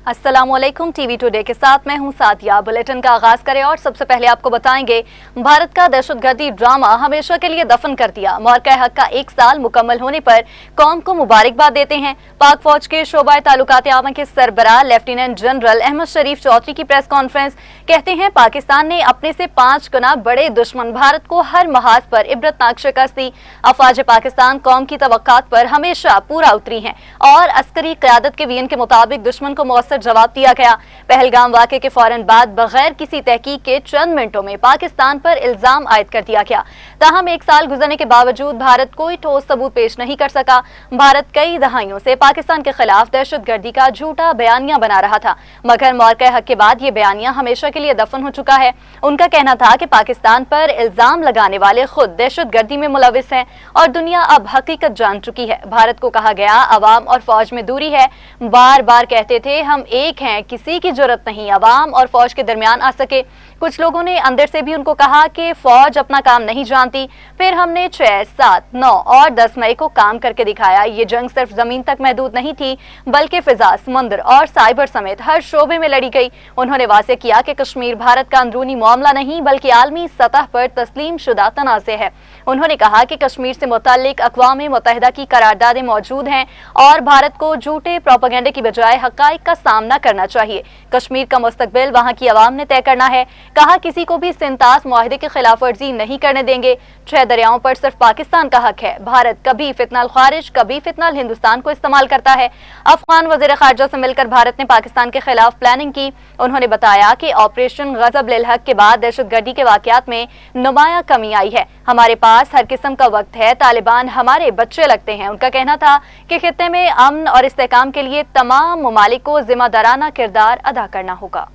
अस्सलामुअलैकुम, TV today के साथ मैं हूं सादिया। बुलेटिन का आगाज करें और सबसे पहले आपको बताएंगे, भारत का दहशतगर्दी ड्रामा हमेशा के लिए दफन कर दिया। मौरका हक का 1 साल मुकम्मल होने पर कौम को मुबारकबाद देते हैं। पाक फौज के शोबा ताल्लुकात आमा के सरबराह लेफ्टिनेंट जनरल अहमद शरीफ चौधरी की प्रेस कॉन्फ्रेंस। कहते हैं, पाकिस्तान ने अपने से 5 गुना बड़े दुश्मन भारत को हर महाज पर इबरतनाक शिकस्त दी। अफवाज पाकिस्तान कौम की तवक्कात पर हमेशा पूरा उतरी हैं और अस्करी क़यादत के वीएन के मुताबिक दुश्मन को मौसर जवाब दिया गया। पहलगाम वाक़े के फौरन बाद बगैर किसी तहकीक के चंद मिनटों में पाकिस्तान पर इल्जाम आयद कर दिया गया। ताहम 1 साल गुजरने के बावजूद भारत कोई ठोस सबूत पेश नहीं कर सका। भारत कई दहाइयों से पाकिस्तान के खिलाफ दहशतगर्दी का झूठा बयानिया बना रहा था, मगर मौक़े हक के बाद ये बयानिया हमेशा के लिए दफन हो चुका है। उनका कहना था कि पाकिस्तान पर इल्जाम लगाने वाले खुद दहशतगर्दी में मुलविस हैं और दुनिया अब हकीकत जान चुकी है। भारत को कहा गया अवाम और फौज में दूरी है। बार बार कहते थे हम एक हैं, किसी की जरूरत नहीं अवाम और फौज के दरमियान आ सके। कुछ लोगों ने अंदर से भी उनको कहा कि फौज अपना काम नहीं जानती। फिर हमने 6, 7, 9 और 10 मई को काम करके दिखाया। ये जंग सिर्फ जमीन तक महदूद नहीं थी, बल्कि फिजा, समुद्र और साइबर समेत हर शोबे में लड़ी गई। उन्होंने वाज़ेह किया कि कश्मीर भारत का अंदरूनी मामला नहीं, बल्कि आलमी सतह पर तस्लीम शुदा तनाज़े है। उन्होंने कहा कि कश्मीर से मुताल्लिक अक़वाम मुत्तहिदा की करारदादें मौजूद हैं और भारत को झूठे प्रोपेगेंडे की बजाय हक़ाइक़ का सामना करना चाहिए। कश्मीर का मुस्तकबिल वहाँ की आवाम ने तय करना है। कहा, किसी को भी सिंतास मुआहदे की खिलाफ वर्जी नहीं करने देंगे। 6 दरियाओं पर सिर्फ पाकिस्तान का हक है। भारत कभी फितनल खारिज, कभी फितनल हिंदुस्तान को इस्तेमाल करता है। अफगान वज़ीर ख़ारिजा से मिलकर भारत ने पाकिस्तान के खिलाफ प्लानिंग की। उन्होंने बताया कि ऑपरेशन गज़ब लिल हक के बाद दहशतगर्दी के वाक़यात में नुमाया कमी आई है। हमारे पास हर किस्म का वक्त है, तालिबान हमारे बच्चे लगते हैं। उनका कहना था कि खित्ते में अमन और इस्तेहकाम के लिए तमाम ममालिक को जिम्मेदाराना किरदार अदा करना होगा।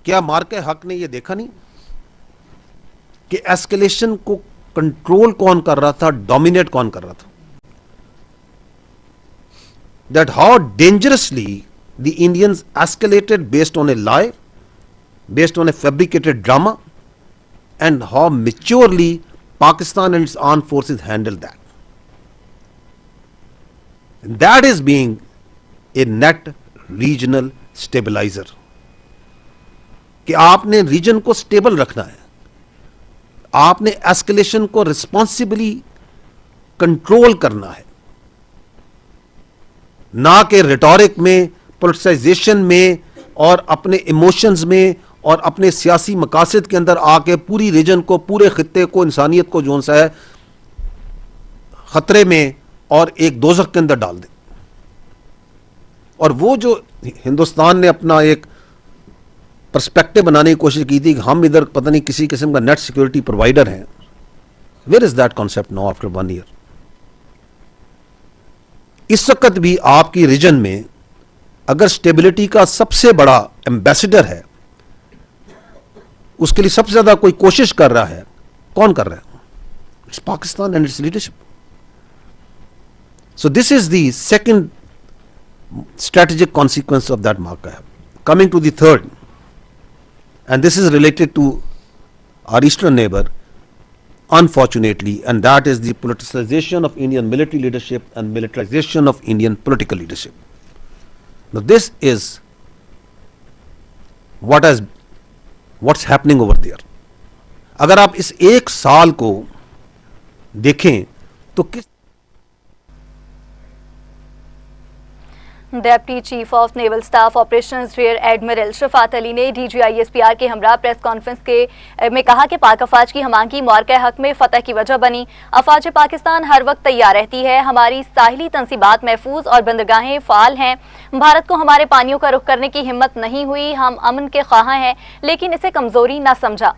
क्या मार्के हक ने यह देखा नहीं कि एस्केलेशन को कंट्रोल कौन कर रहा था, डोमिनेट कौन कर रहा था? That how dangerously the Indians escalated based on A lie, based on a fabricated drama, and how maturely Pakistan and its armed forces handled that. And that is being a net regional stabilizer. कि आपने reason को stable रखना है, आपने escalation को responsibly control करना है, ना कि रिटोरिक में, पोलिटिसाइजेशन में और अपने इमोशंस में और अपने सियासी मकासद के अंदर आके पूरी रीजन को, पूरे खित्ते को, इंसानियत को जो सा है खतरे में और एक दोज़ख के अंदर डाल दे। और वो जो हिंदुस्तान ने अपना एक पर्सपेक्टिव बनाने की कोशिश की थी कि हम इधर पता नहीं किसी किस्म का नेट सिक्योरिटी प्रोवाइडर हैं, where is that concept now after 1 year? इस वक्त भी आपकी रीजन में अगर स्टेबिलिटी का सबसे बड़ा एम्बेसडर है, उसके लिए सबसे ज्यादा कोई कोशिश कर रहा है, कौन कर रहा है? It's Pakistan and it's leadership. So this is the second strategic consequence of that marker. Coming to the third, and this is related to our eastern neighbor, unfortunately, and that is the politicization of Indian military leadership and militarization of Indian political leadership. Now this is what's happening over there. अगर आप इस 1 साल को देखें तो किस deputy chief of naval staff operations rear admiral Shafat Ali ने DGISPR के हमरा प्रेस कॉन्फ्रेंस में कहा कि पाक अफवाज की हमागी मौक़े हक में फतह की वजह बनी। अफवाज पाकिस्तान हर वक्त तैयार रहती है। हमारी साहिली तंसीबात महफूज और बंदरगाहें फ़ाल हैं। भारत को हमारे पानियों का रुख करने की हिम्मत नहीं हुई। हम अमन के ख्वाह हैं, लेकिन इसे कमज़ोरी ना समझा।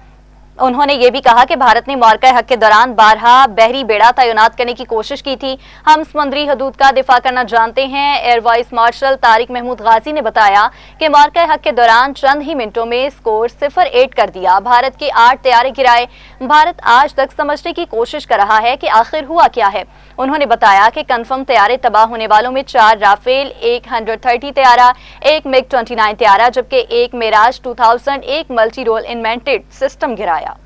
उन्होंने ये भी कहा कि भारत ने मौक़े हक के दौरान बारहा बहरी बेड़ा तैनात करने की कोशिश की थी। हम समुद्री हदूद का दिफा करना जानते हैं। Air vice marshal Tariq Mahmood Ghazi ने बताया कि मौक़े हक के दौरान चंद ही मिनटों में स्कोर 0-8 कर दिया। भारत के 8 तैयारे गिराए। भारत आज तक समझने की कोशिश कर रहा है कि आखिर हुआ क्या है। उन्होंने बताया कि कन्फर्म तैयारे तबाह होने वालों में 4 राफेल, 1 130 तैयारा, 1 MiG-29 तैयारा, जबकि 1 मिराज 2000, 1 मल्टी रोल इनमेंटेड सिस्टम गिराया।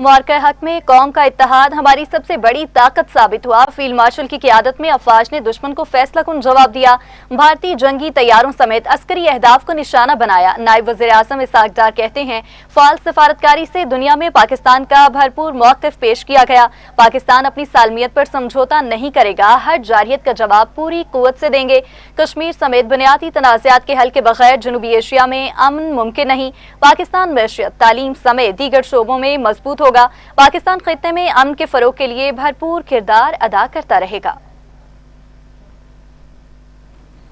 मार्का हक में कौम का इत्तेहाद हमारी सबसे बड़ी ताकत साबित हुआ। फील्ड मार्शल की क़ियादत में अफवाज ने दुश्मन को फैसलाकुन जवाब दिया। भारतीय जंगी तैयारों समेत अस्करी अहदाफ को निशाना बनाया। नायब वज़ीर आज़म इसाक डार कहते हैं, फाल सफारतकारी से दुनिया में पाकिस्तान का भरपूर मौक़िफ़ पेश किया गया। पाकिस्तान अपनी सालमियत पर समझौता नहीं करेगा, हर जारियत का जवाब पूरी कुव्वत से देंगे। कश्मीर समेत बुनियादी तनाज़ात के हल के बगैर जनूबी एशिया में अमन मुमकिन नहीं। पाकिस्तान मैशियत, तालीम समेत दीगर शोबों में मजबूत होगा। पाकिस्तान खित्ते में अमन के फरोग के लिए भरपूर किरदार अदा करता रहेगा।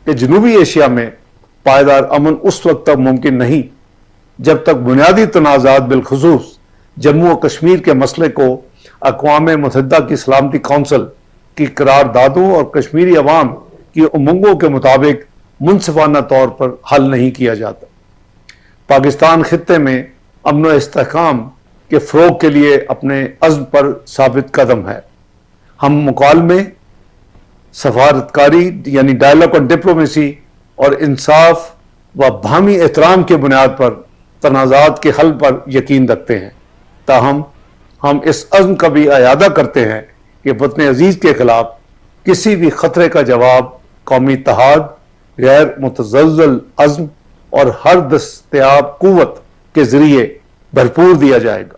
कि जनूबी एशिया में पायदार अमन उस वक्त तक मुमकिन नहीं जब तक बुनियादी तनाज़ात बिलखुसूस जम्मू और कश्मीर के मसले को अक़वाम मुत्तहिदा की सलामती कौंसिल की करारदादों और कश्मीरी अवाम की उमंगों के मुताबिक मुनसिफाना तौर पर हल नहीं किया जाता। पाकिस्तान खित्ते में अमन व इस्तेहकाम के फ़रोग के लिए अपने अज़्म पर साबित कदम है। हम मुकालमे, सफारतकारी यानी डायलॉग और डिप्लोमेसी और इंसाफ व बाहमी एहतराम के बुनियाद पर तनाज़ात के हल पर यकीन रखते हैं। ताहम हम इस अज़्म का भी अयादा करते हैं कि वतन अजीज़ के खिलाफ किसी भी खतरे का जवाब कौमी इत्तेहाद, गैर मुतज़ल्ज़ल अज़्म और हर दस्तयाब कुव्वत के जरिए भरपूर दिया जाएगा।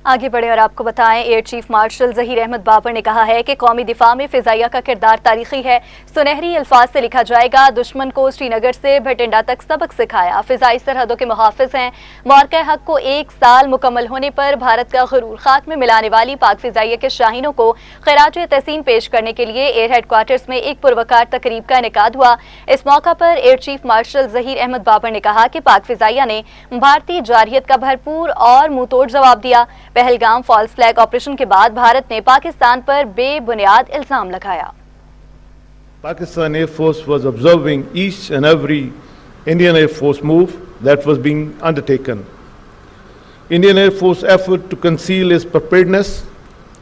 आगे बढ़े और आपको बताएं, Air Chief Marshal Zaheer Ahmed Babar ने कहा है कि कौमी दिफा में फ़िज़ाइया का किरदार तारीखी है। सुनहरी अल्फाज से लिखा जाएगा, दुश्मन को श्रीनगर से भटिंडा तक सबक सिखाया। फ़िज़ाई सरहदों के मुहाफ़िज़ हैं। मार्का हक को 1 साल मुकम्मल होने पर भारत का गरूर खाक में मिलाने वाली पाक फ़िज़ाइया के शाहीनों को खिराज तहसीन पेश करने के लिए एयर हेडक्वार्टर्स में एक पुरवकार तकरीब का इनेकाद हुआ। इस मौका पर Air Chief Marshal Zaheer Ahmed Babar ने कहा कि पाक फ़िज़ाइया ने भारतीय जारहियत का भरपूर और मुंह तोड़ जवाब दिया। पहलगाम फॉल्स फ्लैग ऑपरेशन के बाद भारत ने पाकिस्तान पर बेबुनियाद इल्जाम लगाया। Pakistan Air Force was observing each and every Indian Air Force move that was being undertaken. Indian Air Force effort to conceal its preparedness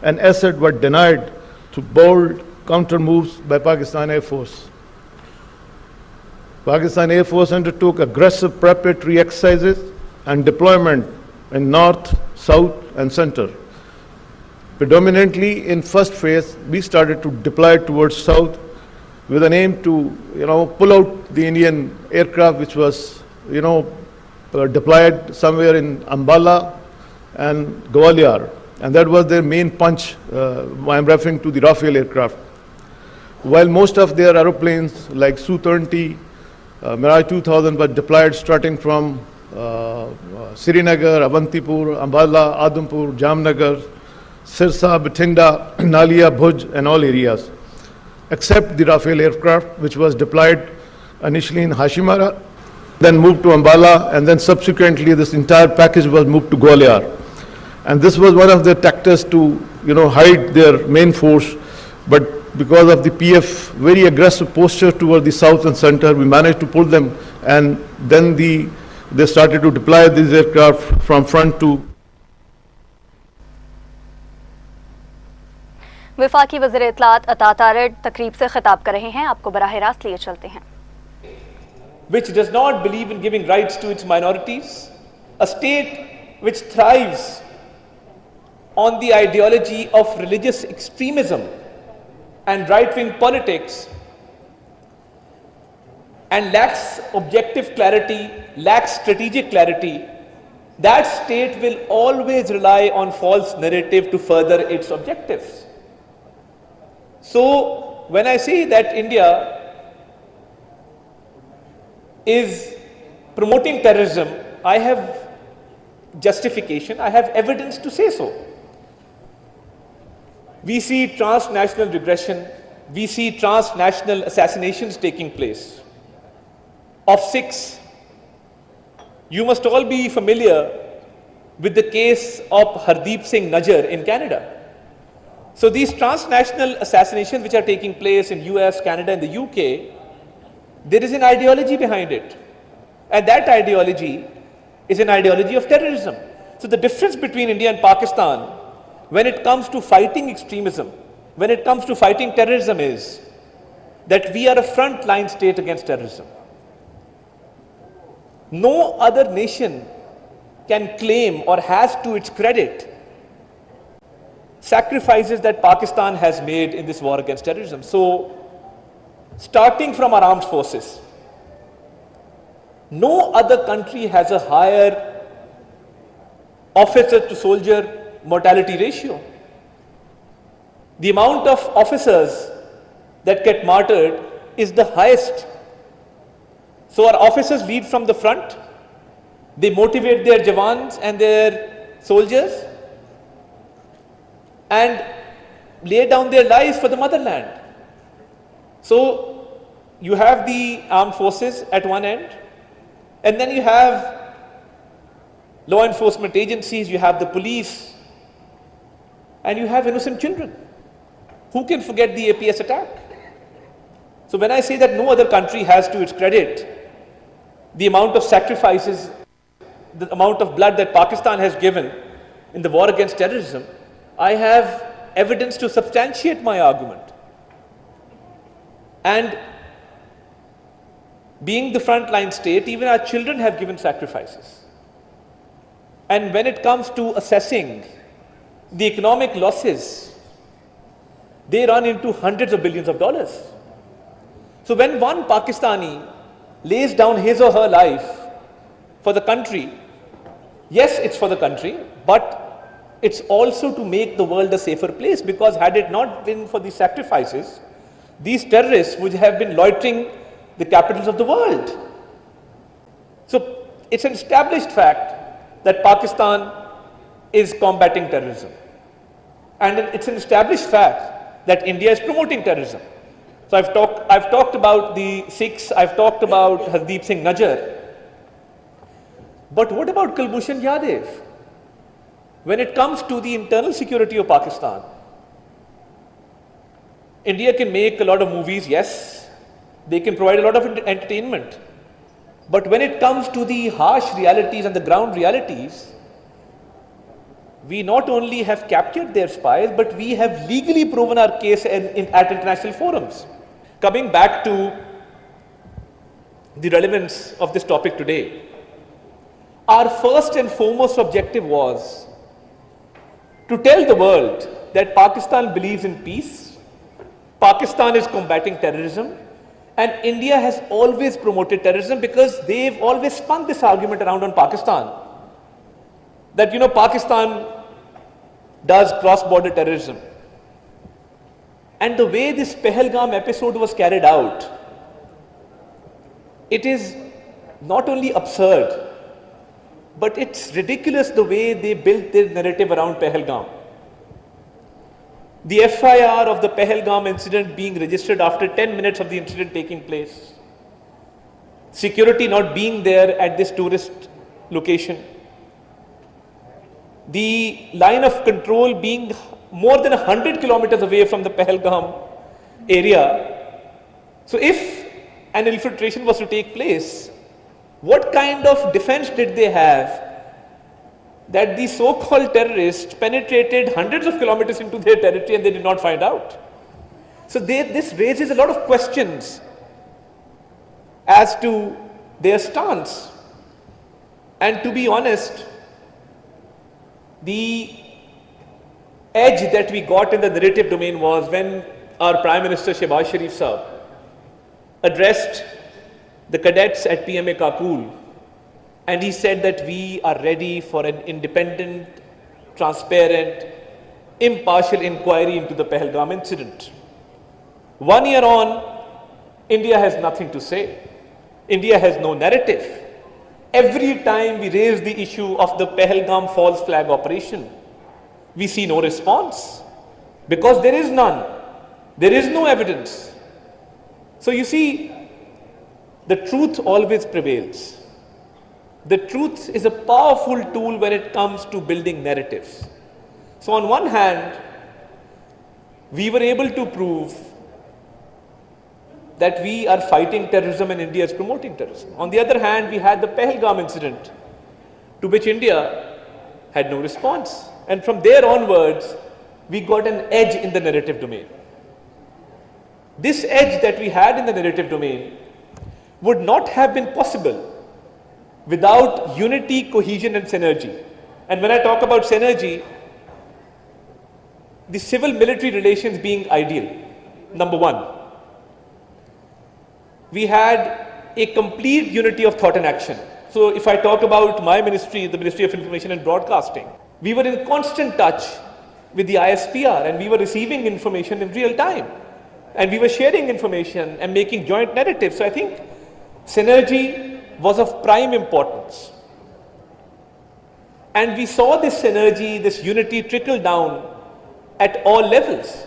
and asset were denied through bold counter moves by Pakistan Air Force. Pakistan Air Force undertook aggressive preparatory exercises and deployment in north, south and center. Predominantly in first phase, we started to deploy towards south with an aim to, pull out the Indian aircraft which was, deployed somewhere in Ambala and Gwalior. And that was their main punch. I'm referring to the Rafale aircraft. While most of their aeroplanes like Su-30, Mirage 2000 were deployed starting from Srinagar, Avantipur, Ambala, Adampur, Jamnagar, Sirsa, Bathinda, Nalia, Bhuj and all areas, except the Rafale aircraft which was deployed initially in Hashimara, then moved to Ambala, and then subsequently this entire package was moved to Gwalior. And this was one of their tactics to, hide their main force, but because of the PF very aggressive posture toward the south and center, we managed to pull them, and then they started to deploy these aircraft from front to. वफाकी वज़ीर इत्तलात अता तारड़ तकरीब से खिताब कर रहे हैं। आपको बराह रास्त लिए चलते हैं। Which does not believe in giving rights to its minorities, a state which thrives on the ideology of religious extremism and right-wing politics and lacks objective clarity, lacks strategic clarity, that state will always rely on false narrative to further its objectives. So when I say that India is promoting terrorism, I have justification, I have evidence to say so. We see transnational regression, we see transnational assassinations taking place of 6. You must all be familiar with the case of Hardeep Singh Najjar in Canada. So these transnational assassinations which are taking place in US, Canada and the UK, there is an ideology behind it. And that ideology is an ideology of terrorism. So the difference between India and Pakistan when it comes to fighting extremism, when it comes to fighting terrorism is that we are a front-line state against terrorism. No other nation can claim or has to its credit sacrifices that Pakistan has made in this war against terrorism. So, starting from our armed forces, no other country has a higher officer to soldier mortality ratio. The amount of officers that get martyred is the highest. So our officers lead from the front, they motivate their jawans and their soldiers and lay down their lives for the motherland. So you have the armed forces at one end, and then you have law enforcement agencies, you have the police, and you have innocent children. Who can forget the APS attack? So when I say that no other country has to its credit the amount of sacrifices, the amount of blood that Pakistan has given in the war against terrorism, I have evidence to substantiate my argument. And being the frontline state, even our children have given sacrifices. And when it comes to assessing the economic losses, they run into hundreds of billions of dollars. So when one Pakistani lays down his or her life for the country, yes, it's for the country, but it's also to make the world a safer place, because had it not been for these sacrifices, these terrorists would have been loitering the capitals of the world. So it's an established fact that Pakistan is combating terrorism. And it's an established fact that India is promoting terrorism. So I've talked about the Sikhs, I've talked about Hardeep Singh Najjar. But what about Kulbhushan Yadav? When it comes to the internal security of Pakistan, India can make a lot of movies, yes, they can provide a lot of entertainment. But when it comes to the harsh realities and the ground realities, we not only have captured their spies, but we have legally proven our case at international forums. Coming back to the relevance of this topic today, our first and foremost objective was to tell the world that Pakistan believes in peace, Pakistan is combating terrorism, and India has always promoted terrorism, because they've always spun this argument around on Pakistan. That, you know, Pakistan does cross-border terrorism. And the way this Pahalgam episode was carried out, it is not only absurd, but it's ridiculous the way they built their narrative around Pahalgam. The FIR of the Pahalgam incident being registered after 10 minutes of the incident taking place. Security not being there at this tourist location. The line of control being more than 100 kilometers away from the Pahalgam area. So if an infiltration was to take place, what kind of defense did they have that the so-called terrorists penetrated hundreds of kilometers into their territory and they did not find out? So this raises a lot of questions as to their stance. And to be honest, the edge that we got in the narrative domain was when our Prime Minister Shehbaz Sharif Sahab addressed the cadets at PMA Kakul, and he said that we are ready for an independent, transparent, impartial inquiry into the Pahalgam incident. 1 year on, India has nothing to say. India has no narrative. Every time we raise the issue of the Pahalgam false flag operation, we see no response, because there is none. There is no evidence. So you see, the truth always prevails. The truth is a powerful tool when it comes to building narratives. So on one hand, we were able to prove that we are fighting terrorism and India is promoting terrorism. On the other hand, we had the Pahalgam incident, to which India had no response. And from there onwards, we got an edge in the narrative domain. This edge that we had in the narrative domain would not have been possible without unity, cohesion and synergy. And when I talk about synergy, the civil-military relations being ideal, number one. We had a complete unity of thought and action. So if I talk about my ministry, the Ministry of Information and Broadcasting, we were in constant touch with the ISPR and we were receiving information in real time. And we were sharing information and making joint narratives. So I think synergy was of prime importance. And we saw this synergy, this unity trickle down at all levels.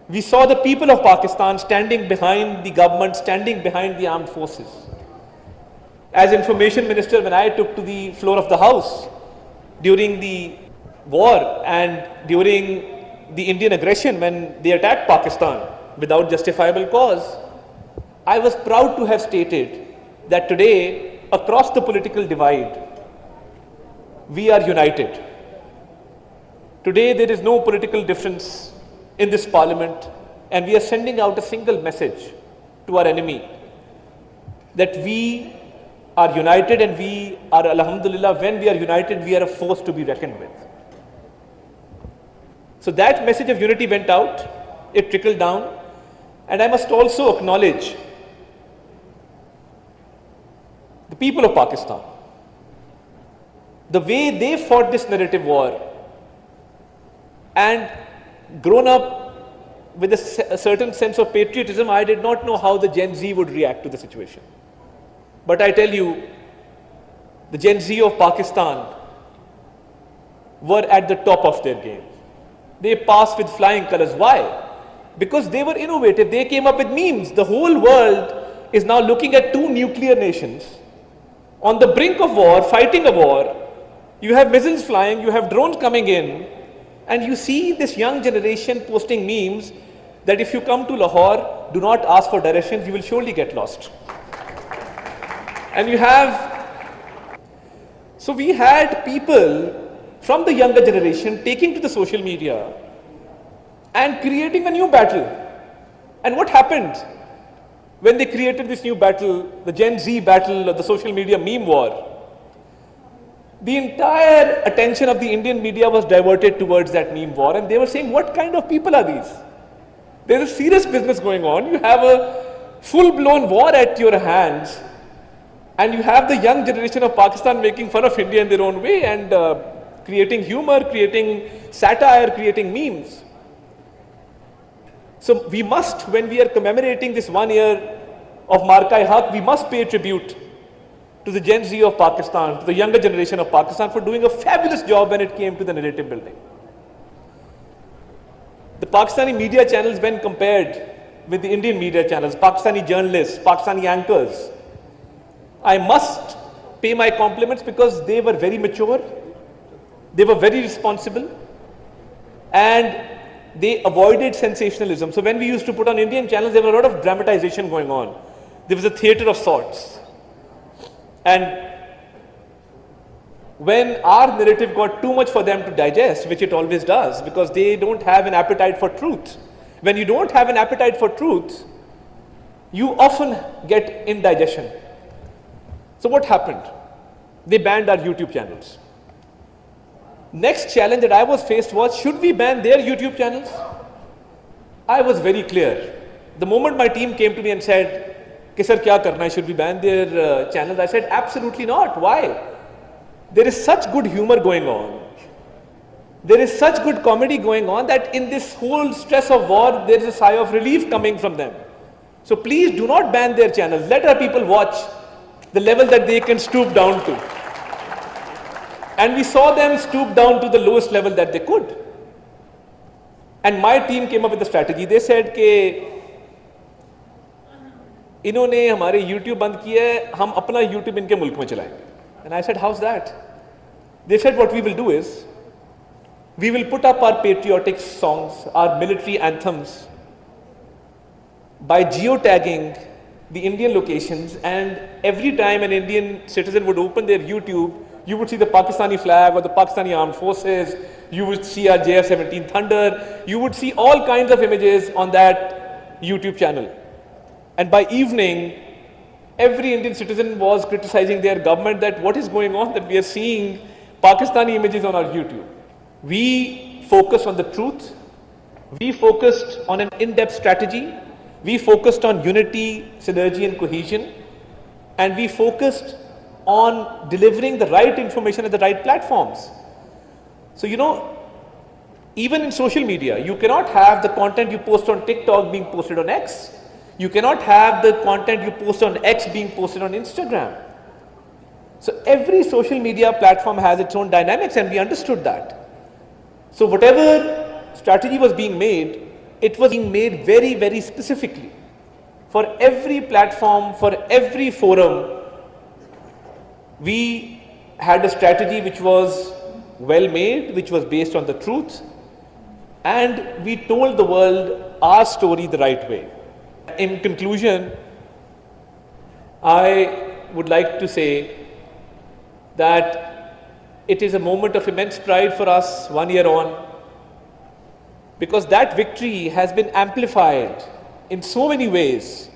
We saw the people of Pakistan standing behind the government, standing behind the armed forces. As information minister, when I took to the floor of the House during the war and during the Indian aggression when they attacked Pakistan without justifiable cause, I was proud to have stated that today, across the political divide, we are united. Today, there is no political difference in this parliament, and we are sending out a single message to our enemy that we are united, and we are, alhamdulillah, when we are united, we are a force to be reckoned with. So that message of unity went out, it trickled down, and I must also acknowledge the people of Pakistan. The way they fought this narrative war and grown up with a certain sense of patriotism, I did not know how the Gen Z would react to the situation. But I tell you, the Gen Z of Pakistan were at the top of their game. They passed with flying colors. Why? Because they were innovative. They came up with memes. The whole world is now looking at two nuclear nations on the brink of war, fighting a war. You have missiles flying, you have drones coming in, and you see this young generation posting memes that if you come to Lahore, do not ask for directions, you will surely get lost. And you have, so we had people from the younger generation taking to the social media and creating a new battle. And what happened when they created this new battle, the Gen Z battle or the social media meme war? The entire attention of the Indian media was diverted towards that meme war, and they were saying, what kind of people are these? There's a serious business going on. You have a full-blown war at your hands, and you have the young generation of Pakistan making fun of India in their own way and creating humor, creating satire, creating memes. So we must, when we are commemorating this 1 year of Marka-e-Haq, we must pay tribute to the Gen Z of Pakistan, to the younger generation of Pakistan for doing a fabulous job when it came to the narrative building. The Pakistani media channels, when compared with the Indian media channels, Pakistani journalists, Pakistani anchors, I must pay my compliments because they were very mature, they were very responsible, and they avoided sensationalism. So when we used to put on Indian channels, there was a lot of dramatization going on. There was a theatre of sorts. And when our narrative got too much for them to digest, which it always does, because they don't have an appetite for truth. When you don't have an appetite for truth, you often get indigestion. So what happened? They banned our YouTube channels. Next challenge that I was faced was, should we ban their YouTube channels? I was very clear. The moment my team came to me and said, "Ki sir, kya karna hai? Should we ban their channels?" I said, absolutely not. Why? There is such good humor going on. There is such good comedy going on that in this whole stress of war, there is a sigh of relief coming from them. So please do not ban their channels. Let our people watch the level that they can stoop down to. And we saw them stoop down to the lowest level that they could. And my team came up with a strategy. They said कि इन्होंने हमारे YouTube बंद किया है, हम अपना YouTube इनके मुल्क में चलाएंगे. And I said, how's that? They said, what we will do is, we will put up our patriotic songs, our military anthems, by geotagging the Indian locations, and every time an Indian citizen would open their YouTube, you would see the Pakistani flag or the Pakistani armed forces, you would see our JF-17 Thunder, you would see all kinds of images on that YouTube channel. And by evening, every Indian citizen was criticizing their government that what is going on, that we are seeing Pakistani images on our YouTube. We focused on the truth, we focused on an in-depth strategy, we focused on unity, synergy and cohesion, and we focused on delivering the right information at the right platforms. So, you know, even in social media, you cannot have the content you post on TikTok being posted on X. You cannot have the content you post on X being posted on Instagram. So every social media platform has its own dynamics, and we understood that. So whatever strategy was being made, it was being made very, very specifically. For every platform, for every forum, we had a strategy which was well made, which was based on the truth, and we told the world our story the right way. In conclusion, I would like to say that it is a moment of immense pride for us 1 year on, because that victory has been amplified in so many ways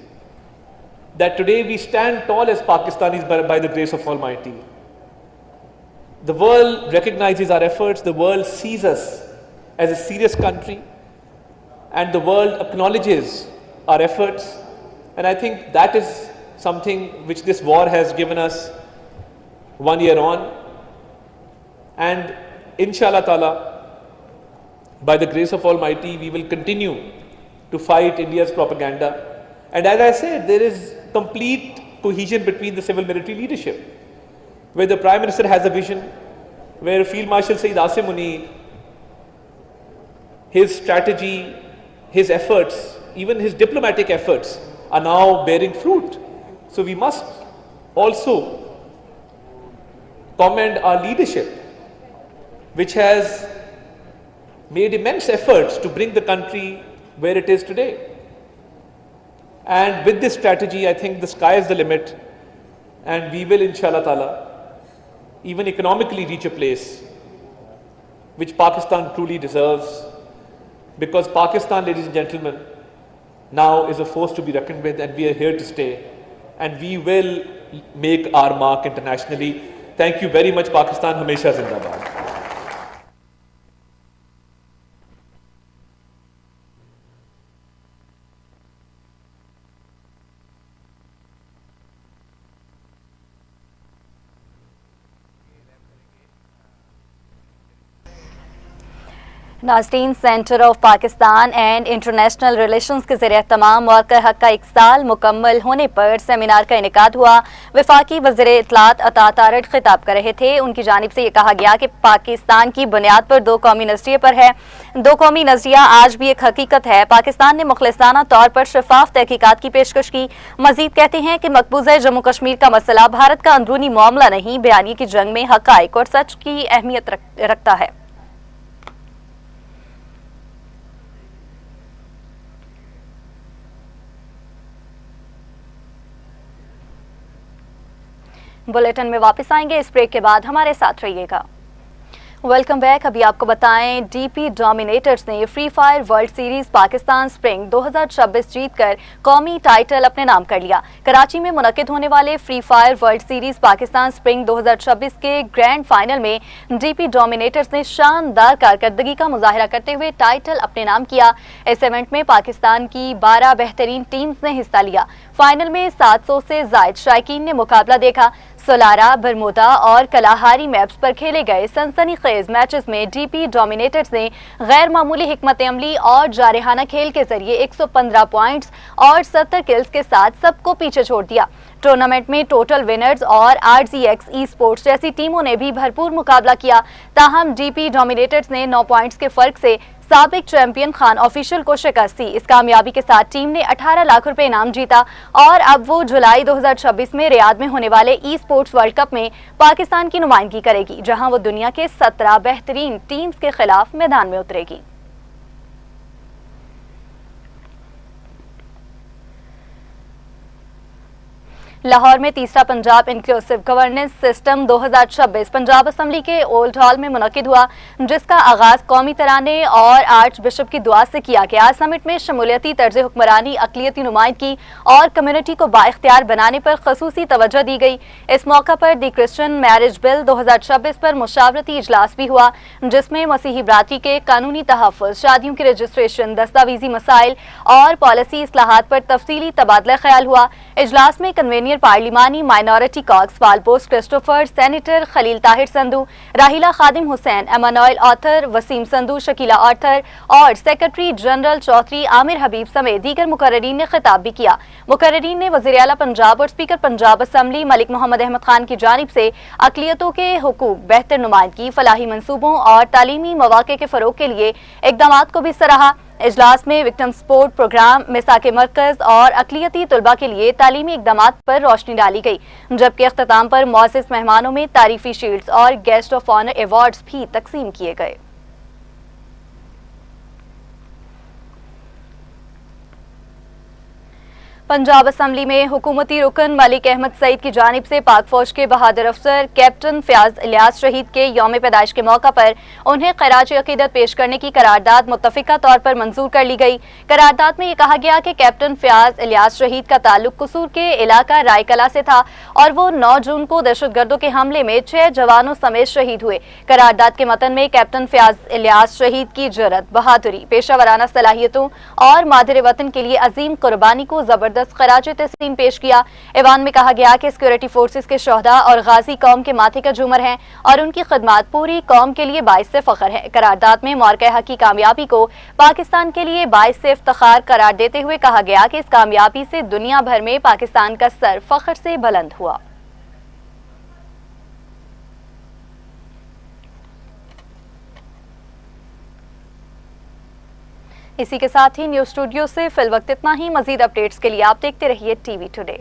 that today we stand tall as Pakistanis by the grace of Almighty. The world recognizes our efforts, the world sees us as a serious country, and the world acknowledges our efforts, and I think that is something which this war has given us 1 year on. And inshallah ta'ala, by the grace of Almighty, we will continue to fight India's propaganda. And as I said, there is complete cohesion between the civil military leadership, where the Prime Minister has a vision, where Field Marshal Saeed Asim Munir, his strategy, his efforts, even his diplomatic efforts are now bearing fruit. So we must also commend our leadership, which has made immense efforts to bring the country where it is today. And with this strategy, I think the sky is the limit, and we will, inshallah ta'ala, even economically reach a place which Pakistan truly deserves, because Pakistan, ladies and gentlemen, now is a force to be reckoned with, and we are here to stay, and we will make our mark internationally. Thank you very much, Pakistan. Hamesha Zindabad. नाज़रीन, centre of Pakistan and international relations के ज़रिए तमाम मौक़े हक़ का 1 साल मुकम्मल होने पर सेमिनार का इनेकाद हुआ। वफाकी वज़ीर इत्तलात अता तारड़ खिताब कर रहे थे। उनकी जानिब से ये कहा गया कि पाकिस्तान की बुनियाद पर 2 कौमी नज़रिए पर है। 2 कौमी नज़रिया आज भी एक हकीकत है। पाकिस्तान ने मुखलिसाना तौर पर शफाफ तहकीकात की पेशकश की। मजीद कहते हैं कि मकबूजा जम्मू कश्मीर का मसला भारत का अंदरूनी मामला नहीं, बयानी की जंग में हक़ाइक़ और सच की अहमियत रखता है। बुलेटिन में वापस आएंगे, इस ब्रेक के बाद हमारे साथ रहिएगा। Welcome back. अभी आपको बताएं, डीपी डोमिनेटर्स ने free fire world series Pakistan spring 2026 जीतकर कौमी टाइटल अपने नाम कर लिया। कराची में मुनक्किद होने वाले free fire world series Pakistan spring 2026 के ग्रैंड फाइनल में डीपी डोमिनेटर्स ने शानदार कारकर्दगी का मुजाहिरा करते हुए टाइटल अपने नाम किया। इस इवेंट में पाकिस्तान की 12 बेहतरीन टीम्स ने हिस्सा लिया। फाइनल में 700 से जायद शायकीन ने मुकाबला देखा। सोलारा, बरमुदा और कलाहारी मैप्स पर खेले गए सनसनीखेज मैचेस में डीपी डोमिनेटर्स ने गैर मामूली हिकमत अमली और जारहाना खेल के जरिए 115 पॉइंट्स और 70 किल्स के साथ सबको पीछे छोड़ दिया। टूर्नामेंट में टोटल विनर्स और RGX ई स्पोर्ट्स जैसी टीमों ने भी भरपूर मुकाबला किया। ताहम डीपी डोमिनेटर्स ने 9 पॉइंट्स के फर्क से साबिक चैंपियन खान ऑफिशियल को शिकस्त दी। इस कामयाबी के साथ टीम ने 18 लाख रुपए इनाम जीता और अब वो जुलाई 2026 में रियाद में होने वाले ई स्पोर्ट्स वर्ल्ड कप में पाकिस्तान की नुमाइंदगी करेगी, जहां वो दुनिया के 17 बेहतरीन टीम्स के खिलाफ मैदान में उतरेगी। लाहौर में तीसरा Punjab inclusive governance system 2026 Punjab assembly के ओल्ड हॉल में मुनक्किद हुआ, जिसका आगाज कौमी तराने और आर्च बिशप की दुआ से किया गया। समिट में शमूलियती तर्ज हुक्मरानी, अक़लियती नुमाइंदगी और कम्युनिटी को बाइख्तियार बनाने पर खसूसी तवज्जो दी गई। इस मौका पर दी क्रिश्चियन मैरिज बिल 2026 पर मुशावरती इजलास भी हुआ, जिसमें मसीही बरादरी के कानूनी तहफ़्फ़ुज़, शादियों की रजिस्ट्रेशन, दस्तावेजी मसाइल और पॉलिसी इस्लाहात पर तफसीली तबादला ख्याल हुआ। इजलास में कन्वेनियर पार्लिमानी माइनॉरिटी कॉक्स वालपोस्ट Christopher, senator Khalil Tahir Sandhu, Raheela Khadim Hussain, Emmanuel Athar, Waseem Sandhu, Shakeela Athar और सेक्रेटरी जनरल चौधरी आमिर हबीब समेत दीगर मुकर्ररीन ने खिताब भी किया। मुकर्ररीन ने वज़ीर आला पंजाब और स्पीकर पंजाब असम्बली मलिक मोहम्मद अहमद खान की जानिब से अक़लियतों के हुकूक, बेहतर नुमाइंदगी, फलाही मंसूबों और तालीमी मौक़े के फ़रोग़ के लिए इक़दामात को भी सराहा। इजलास में विक्टिम सपोर्ट प्रोग्राम, मिसाके मरकज़ और अक़लियती तलबा के लिए तालीमी इक़दामात पर रोशनी डाली गई, जबकि अख्ताम पर मुअज़्ज़ज़ मेहमानों में तारीफ़ी शील्ड्स और गेस्ट ऑफ ऑनर अवार्ड्स भी तकसीम किए गए। पंजाब असम्बली में हुकूमती रुकन मलिक अहमद सईद की जानिब से पाक फौज के बहादुर अफसर कैप्टन फ़याज़ इलियास शहीद के यौम पैदाइश के मौका पर उन्हें खराज अक़ीदत पेश करने की करारदाद मुत्तफ़िका तौर पर मंजूर कर ली गई। करारदाद में यह कहा गया कि कैप्टन फ़याज़ इलियास शहीद का ताल्लुक कसूर के इलाका रायकला से था और वो 9 जून को दहशतगर्दों के हमले में 6 जवानों समेत शहीद हुए। करारदाद के मतन में कैप्टन फ़याज़ इलियास शहीद की जुर्रत, बहादुरी, पेशा वराना सलाहियतों और मादर वतन के लिए अजीम कुर्बानी को जबरदस्त खराज तस्लीम पेश किया। ऐवान में कहा गया कि सिक्योरिटी फोर्सेस के शोहदा और गाजी कौम के माथे का झूमर हैं और उनकी खिदमत पूरी कौम के लिए बाइस से फख्र है। करारदाद में मौक़े हक़ की कामयाबी को पाकिस्तान के लिए बाइस से इफ्तिखार करार देते हुए कहा गया कि इस कामयाबी से दुनिया भर में पाकिस्तान का सर फख्र से बुलंद हुआ। इसी के साथ ही न्यूज़ स्टूडियो से फिल वक्त इतना ही। मजीद अपडेट्स के लिए आप देखते रहिए टीवी टुडे।